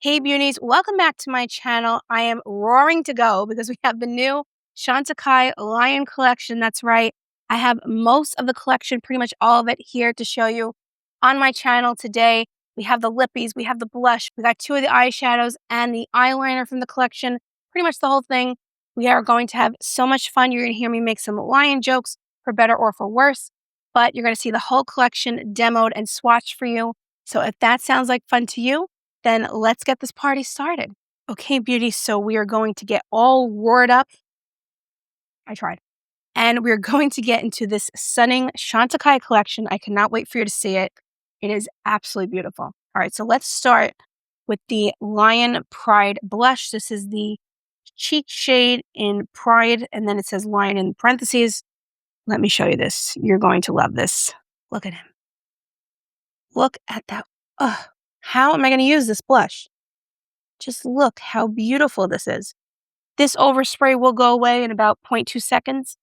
Hey beauties, welcome back to my channel. I am roaring to go because we have the new Chantecaille Lion Collection. That's right. I have most of the collection, pretty much all of it here to show you on my channel today. We have the lippies, we have the blush, we got two of the eyeshadows and the eyeliner from the collection, pretty much the whole thing. We are going to have so much fun. You're going to hear me make some lion jokes for better or for worse, but you're going to see the whole collection demoed and swatched for you. So if that sounds like fun to you, then let's get this party started. Okay, beauties, so we are going to get all roared up. I tried. And we're going to get into this stunning Chantecaille collection. I cannot wait for you to see it. It is absolutely beautiful. All right, so let's start with the Lion Pride Blush. This is the cheek shade in Pride, and then it says Lion in parentheses. Let me show you this. You're going to love this. Look at him. Look at that. Ugh. How am I going to use this blush? Just look how beautiful this is. This overspray will go away in about 0.2 seconds,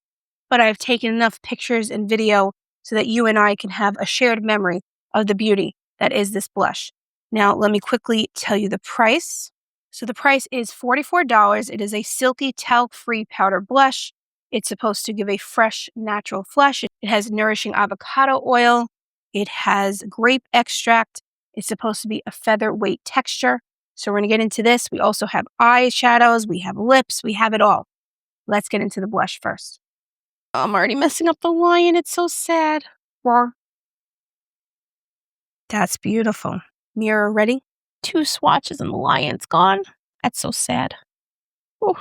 but I've taken enough pictures and video so that you and I can have a shared memory of the beauty that is this blush. Now, let me quickly tell you the price. So the price is $44. It is a silky talc-free powder blush. It's supposed to give a fresh, natural flush. It has nourishing avocado oil. It has grape extract. It's supposed to be a featherweight texture. So we're going to get into this. We also have eyeshadows, we have lips, we have it all. Let's get into the blush first. I'm already messing up the lion. It's so sad. Roar. That's beautiful. Mirror ready? 2 swatches and the lion's gone. That's so sad. Ooh.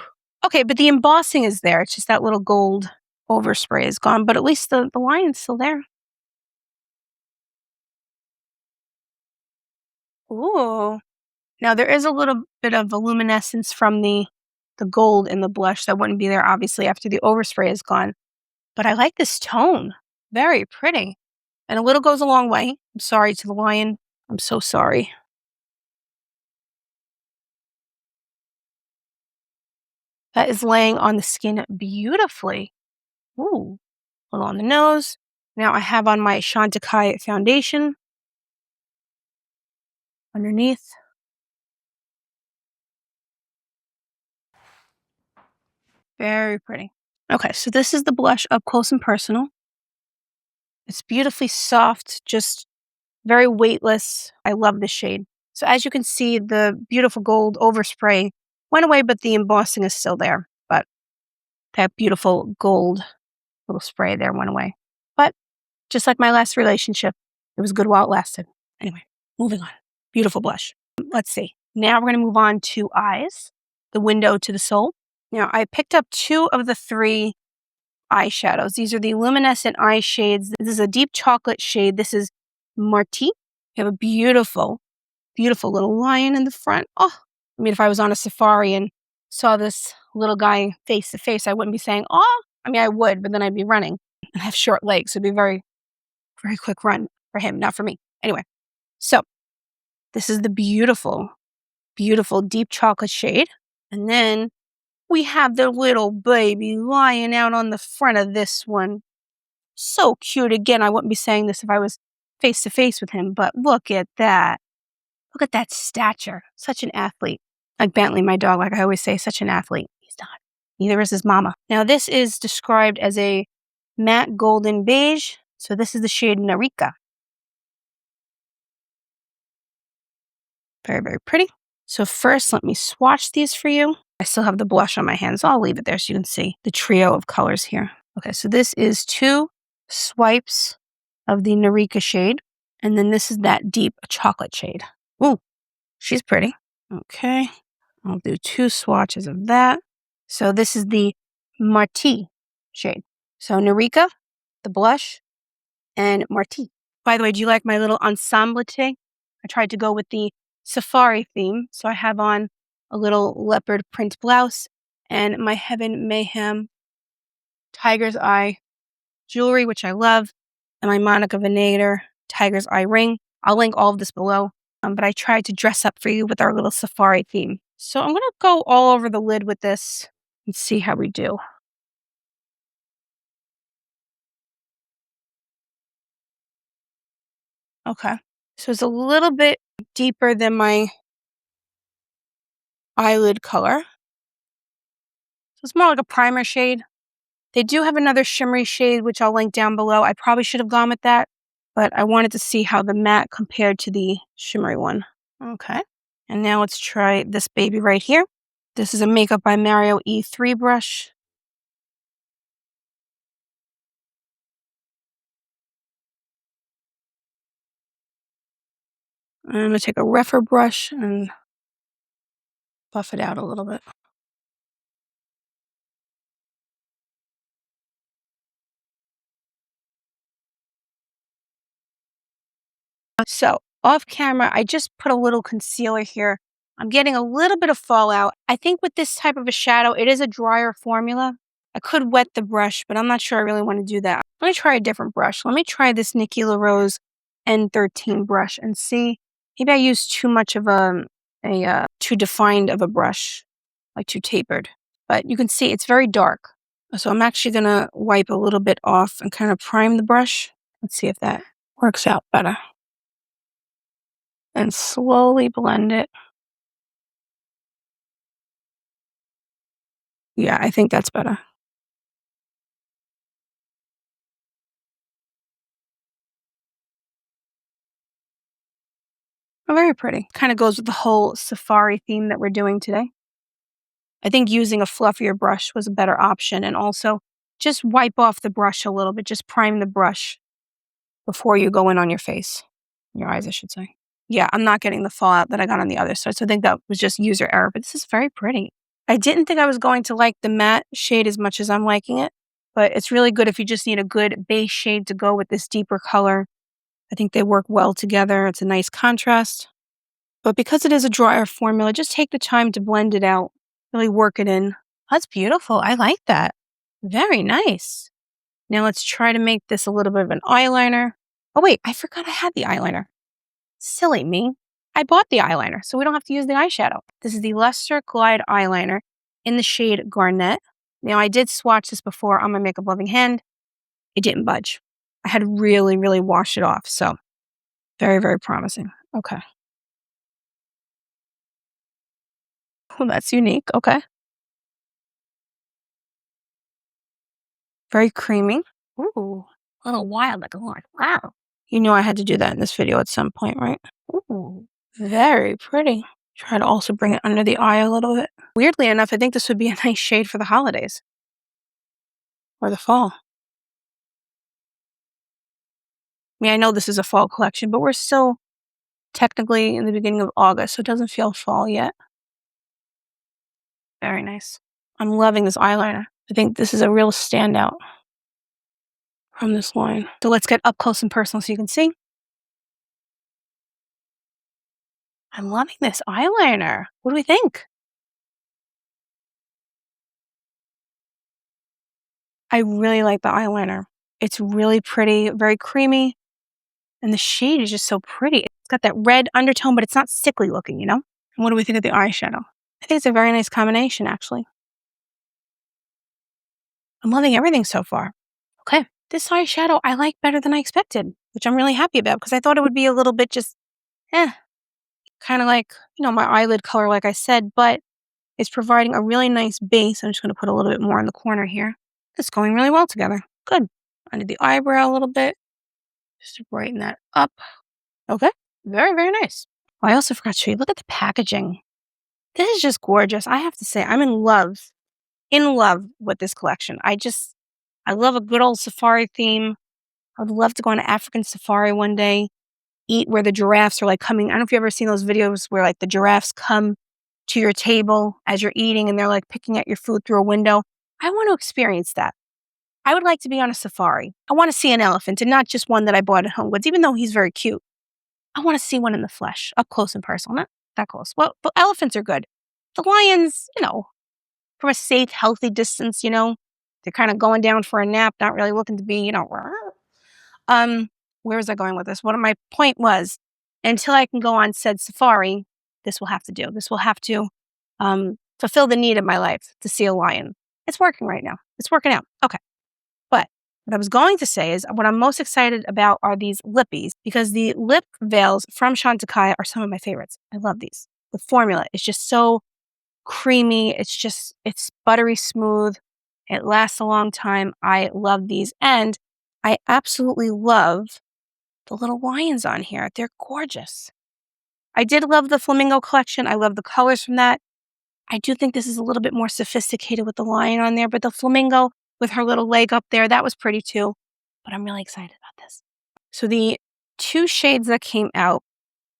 Okay, but the embossing is there. It's just that little gold overspray is gone, but at least the lion's still there. Ooh. Now, there is a little bit of a luminescence from the gold in the blush that wouldn't be there, obviously, after the overspray is gone. But I like this tone. Very pretty. And a little goes a long way. I'm sorry to the lion. I'm so sorry. That is laying on the skin beautifully. Ooh. A little on the nose. Now I have on my Chantecaille foundation underneath. Very pretty. Okay, so this is the blush up close and personal. It's beautifully soft, just very weightless. I love this shade. So as you can see, the beautiful gold overspray went away, but the embossing is still there. But that beautiful gold little spray there went away. But just like my last relationship, it was good while it lasted. Anyway, moving on. Beautiful blush. Let's see. Now we're going to move on to eyes, the window to the soul. Now, I picked up 2 of the 3 eyeshadows. These are the luminescent eye shades. This is a deep chocolate shade. This is Martii. You have a beautiful, beautiful little lion in the front. Oh, I mean, if I was on a safari and saw this little guy face to face, I wouldn't be saying, oh, I mean, I would, but then I'd be running and have short legs. So it'd be very, very quick run for him, not for me. Anyway, so this is the beautiful, beautiful deep chocolate shade. And then we have the little baby lion out on the front of this one. So cute. Again, I wouldn't be saying this if I was face to face with him, but look at that. Look at that stature. Such an athlete. Like Bentley, my dog, like I always say, such an athlete. He's not. Neither is his mama. Now, this is described as a matte golden beige. So this is the shade Nakira. Very, very pretty. So first, let me swatch these for you. I still have the blush on my hands. So I'll leave it there so you can see the trio of colors here. Okay, so this is 2 swipes of the Nakira shade. And then this is that deep chocolate shade. Ooh, she's pretty. Okay, I'll do 2 swatches of that. So this is the Martii shade. So Nakira, the blush, and Martii. By the way, do you like my little ensemble today? I tried to go with the safari theme. So I have on a little leopard print blouse and my Heaven Mayhem tiger's eye jewelry, which I love, and my Monica Vinader tiger's eye ring. I'll link all of this below. But I tried to dress up for you with our little safari theme. So I'm going to go all over the lid with this and see how we do. Okay. So it's a little bit deeper than my eyelid color. So it's more like a primer shade. They do have another shimmery shade, which I'll link down below. I probably should have gone with that, but I wanted to see how the matte compared to the shimmery one. Okay. And now let's try this baby right here. This is a Makeup by Mario E3 brush. I'm going to take a Refer brush and buff it out a little bit. So off camera, I just put a little concealer here. I'm getting a little bit of fallout. I think with this type of a shadow, it is a drier formula. I could wet the brush, but I'm not sure I really want to do that. Let me try a different brush. Let me try this Nikki LaRose N13 brush and see. Maybe I used too much of too defined of a brush, like too tapered. But you can see it's very dark. So I'm actually going to wipe a little bit off and kind of prime the brush. Let's see if that works out better. And slowly blend it. Yeah, I think that's better. Oh, very pretty. Kind of goes with the whole safari theme that we're doing today. I think using a fluffier brush was a better option, and also just wipe off the brush a little bit. Just prime the brush before you go in on your face. Your eyes, I should say. Yeah, I'm not getting the fallout that I got on the other side, so I think that was just user error, but this is very pretty. I didn't think I was going to like the matte shade as much as I'm liking it, but it's really good if you just need a good base shade to go with this deeper color. I think they work well together. It's a nice contrast. But because it is a drier formula, just take the time to blend it out. Really work it in. That's beautiful. I like that. Very nice. Now let's try to make this a little bit of an eyeliner. Oh wait, I forgot I had the eyeliner. Silly me. I bought the eyeliner, so we don't have to use the eyeshadow. This is the Luster Glide Eyeliner in the shade Garnet. Now I did swatch this before on my makeup loving hand. It didn't budge. I had to really, really wash it off. So very, very promising. Okay. Well, that's unique. Okay. Very creamy. Ooh, a little wild like a horn. Wow. You knew I had to do that in this video at some point, right? Ooh, very pretty. Try to also bring it under the eye a little bit. Weirdly enough, I think this would be a nice shade for the holidays. Or the fall. I mean, I know this is a fall collection, but we're still technically in the beginning of August, so it doesn't feel fall yet. Very nice. I'm loving this eyeliner. I think this is a real standout from this line. So let's get up close and personal so you can see. I'm loving this eyeliner. What do we think? I really like the eyeliner. It's really pretty, very creamy, and the shade is just so pretty. It's got that red undertone, but it's not sickly looking, you know? And what do we think of the eyeshadow? I think it's a very nice combination, actually. I'm loving everything so far. Okay, this eyeshadow I like better than I expected, which I'm really happy about because I thought it would be a little bit just, kind of like, my eyelid color, like I said, but it's providing a really nice base. I'm just going to put a little bit more in the corner here. It's going really well together. Good. Under the eyebrow a little bit, just to brighten that up. Okay, very, very nice. Oh, I also forgot to show you, look at the packaging. This is just gorgeous. I have to say, I'm in love with this collection. I love a good old safari theme. I would love to go on an African safari one day, eat where the giraffes are like coming. I don't know if you've ever seen those videos where like the giraffes come to your table as you're eating and they're like picking at your food through a window. I want to experience that. I would like to be on a safari. I want to see an elephant and not just one that I bought at Home Goods, even though he's very cute. I want to see one in the flesh, up close and personal, not that close. Well, but elephants are good. The lions, from a safe, healthy distance, they're kind of going down for a nap, not really looking to be, where was I going with this? What my point was, until I can go on said safari, this will have to do. This will have to fulfill the need of my life to see a lion. It's working right now. It's working out. Okay. But what I was going to say is what I'm most excited about are these lippies, because the lip veils from Chantecaille are some of my favorites. I love these. The formula is just so creamy. It's buttery smooth. It lasts a long time. I love these. And I absolutely love the little lions on here. They're gorgeous. I did love the Flamingo collection. I love the colors from that. I do think this is a little bit more sophisticated with the lion on there, but the Flamingo with her little leg up there, that was pretty too. But I'm really excited about this. So the two shades that came out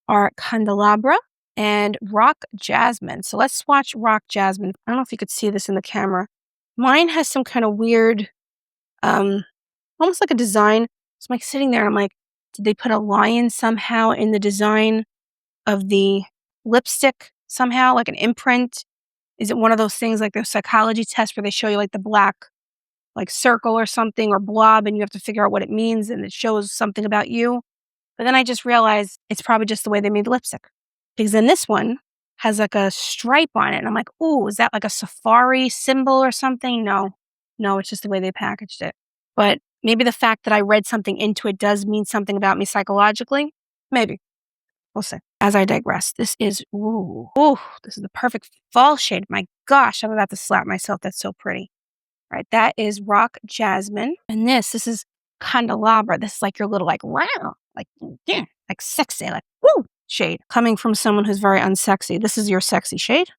are Candelabra and Rock Jasmine. So let's swatch Rock Jasmine. I don't know if you could see this in the camera. Mine has some kind of weird, almost like a design. So I'm like sitting there and I'm like, did they put a lion somehow in the design of the lipstick somehow, like an imprint? Is it one of those things like those psychology tests where they show you like the black like circle or something or blob and you have to figure out what it means and it shows something about you? But then I just realized it's probably just the way they made the lipstick. Because then this one has like a stripe on it. And I'm like, oh, is that like a safari symbol or something? No, it's just the way they packaged it. But maybe the fact that I read something into it does mean something about me psychologically. Maybe. We'll see. As I digress, this is this is the perfect fall shade. My gosh, I'm about to slap myself. That's so pretty. All right, that is Rock Jasmine. And this is Candelabra. This is like your little like, wow, like, yeah, like sexy, like, woo, shade. Coming from someone who's very unsexy. This is your sexy shade.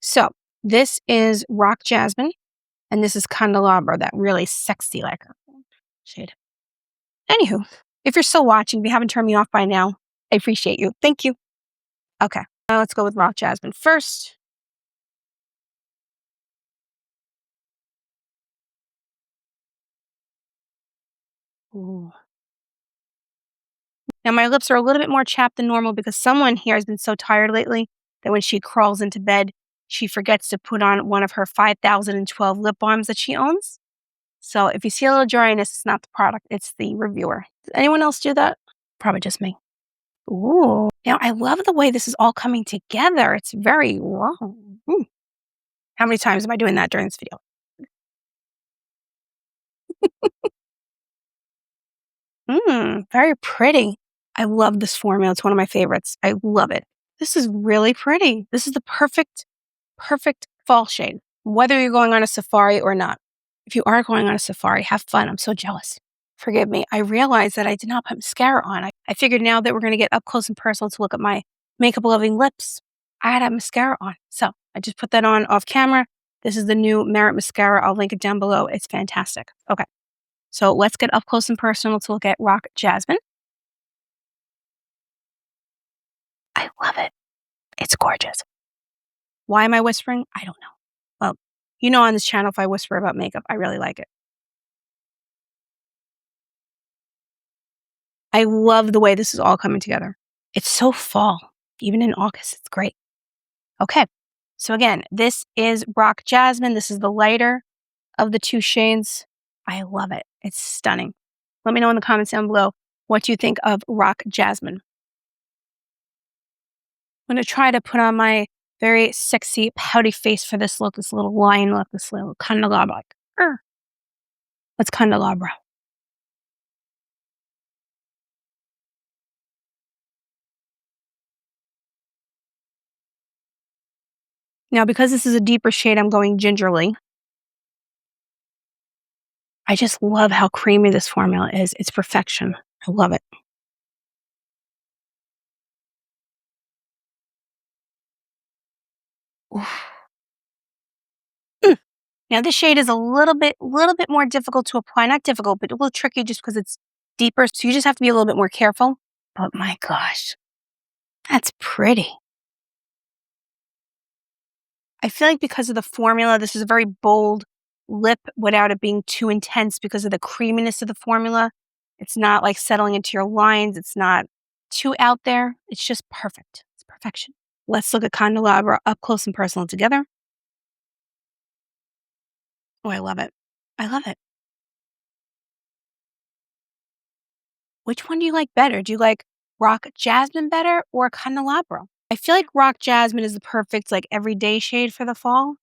So this is Rock Jasmine. And this is Candelabra, that really sexy like shade. Anywho, if you're still watching, if you haven't turned me off by now, I appreciate you. Thank you. Okay, now let's go with Rock Jasmine first. Ooh. Now my lips are a little bit more chapped than normal because someone here has been so tired lately that when she crawls into bed, she forgets to put on one of her 5012 lip balms that she owns. So if you see a little dryness, it's not the product, it's the reviewer. Does anyone else do that? Probably just me. Ooh. Now I love the way this is all coming together. It's very raw. How many times am I doing that during this video? Very pretty. I love this formula. It's one of my favorites. I love it. This is really pretty. This is the perfect fall shade, whether you're going on a safari or not. If you are going on a safari, have fun. I'm so jealous. Forgive me. I realized that I did not put mascara on. I figured now that we're going to get up close and personal to look at my makeup loving lips, I had to have mascara on. So I just put that on off camera. This is the new Merit mascara. I'll link it down below. It's fantastic. Okay. So let's get up close and personal to look at Rock Jasmine. I love it. It's gorgeous. Why am I whispering? I don't know. Well, you know on this channel, if I whisper about makeup, I really like it. I love the way this is all coming together. It's so fall. Even in August, it's great. Okay. So again, this is Rock Jasmine. This is the lighter of the two shades. I love it. It's stunning. Let me know in the comments down below what you think of Rock Jasmine. I'm going to try to put on my very sexy pouty face for this look, this little lion look, this little candelabra. What's candelabra? Now, because this is a deeper shade, I'm going gingerly. I just love how creamy this formula is. It's perfection. I love it. Now, this shade is a little bit more difficult to apply. Not difficult, but a little tricky just because it's deeper. So you just have to be a little bit more careful. But my gosh, that's pretty. I feel like because of the formula, this is a very bold lip without it being too intense because of the creaminess of the formula. It's not like settling into your lines. It's not too out there. It's just perfect. It's perfection. Let's look at Candelabra up close and personal together. Oh, I love it. I love it. Which one do you like better? Do you like Rock Jasmine better or Candelabra? I feel like Rock Jasmine is the perfect like everyday shade for the fall.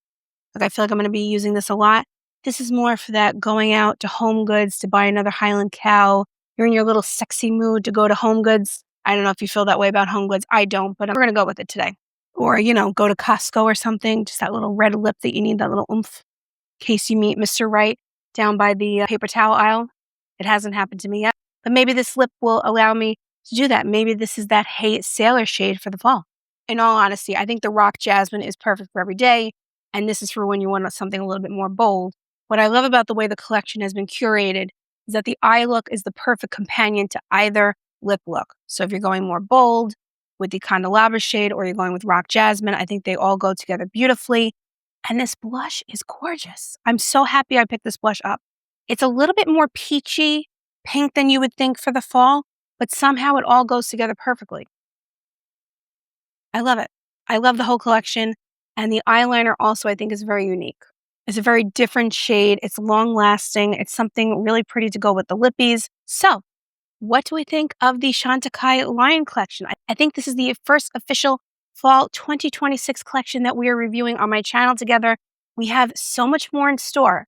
Like I feel like I'm going to be using this a lot. This is more for that going out to Home Goods to buy another Highland Cow. You're in your little sexy mood to go to Home Goods. I don't know if you feel that way about Home Goods. I don't, but we're going to go with it today. or, go to Costco or something, just that little red lip that you need, that little oomph, in case you meet Mr. Right down by the paper towel aisle. It hasn't happened to me yet, but maybe this lip will allow me to do that. Maybe this is that Hey Sailor shade for the fall. In all honesty, I think the Rock Jasmine is perfect for every day, and this is for when you want something a little bit more bold. What I love about the way the collection has been curated is that the eye look is the perfect companion to either lip look. So if you're going more bold with the Candelabra shade or you're going with Rock Jasmine, I think they all go together beautifully. And this blush is gorgeous. I'm so happy I picked this blush up. It's a little bit more peachy pink than you would think for the fall, but somehow it all goes together perfectly. I love it. I love the whole collection. And the eyeliner also, I think, is very unique. It's a very different shade. It's long lasting. It's something really pretty to go with the lippies. So, what do we think of the Chantecaille Lion Collection? I think this is the first official fall 2026 collection that we are reviewing on my channel together. We have so much more in store.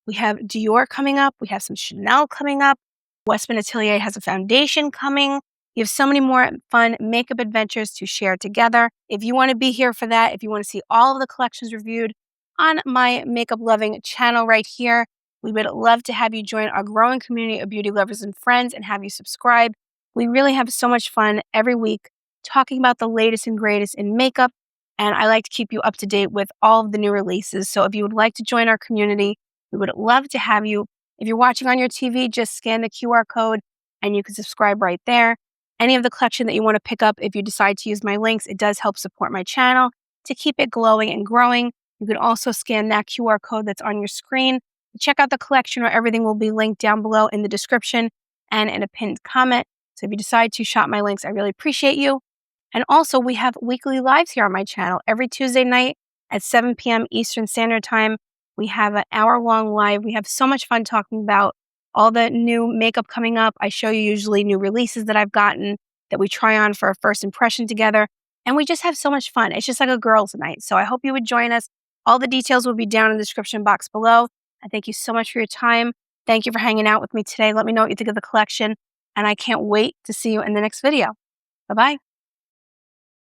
We have Dior coming up. We have some Chanel coming up. Westman Atelier has a foundation coming. You have so many more fun makeup adventures to share together. If you want to be here for that, if you want to see all of the collections reviewed on my makeup loving channel right here, we would love to have you join our growing community of beauty lovers and friends and have you subscribe. We really have so much fun every week talking about the latest and greatest in makeup. And I like to keep you up to date with all of the new releases. So if you would like to join our community, we would love to have you. If you're watching on your TV, just scan the QR code and you can subscribe right there. Any of the collection that you want to pick up, if you decide to use my links, it does help support my channel to keep it glowing and growing. You can also scan that QR code that's on your screen to check out the collection, or everything will be linked down below in the description and in a pinned comment. So if you decide to shop my links, I really appreciate you. And also, we have weekly lives here on my channel. Every Tuesday night at 7 p.m. Eastern Standard Time, we have an hour-long live. We have so much fun talking about all the new makeup coming up. I show you usually new releases that I've gotten that we try on for a first impression together. And we just have so much fun. It's just like a girls' night. So I hope you would join us. All the details will be down in the description box below. I thank you so much for your time. Thank you for hanging out with me today. Let me know what you think of the collection. And I can't wait to see you in the next video. Bye-bye.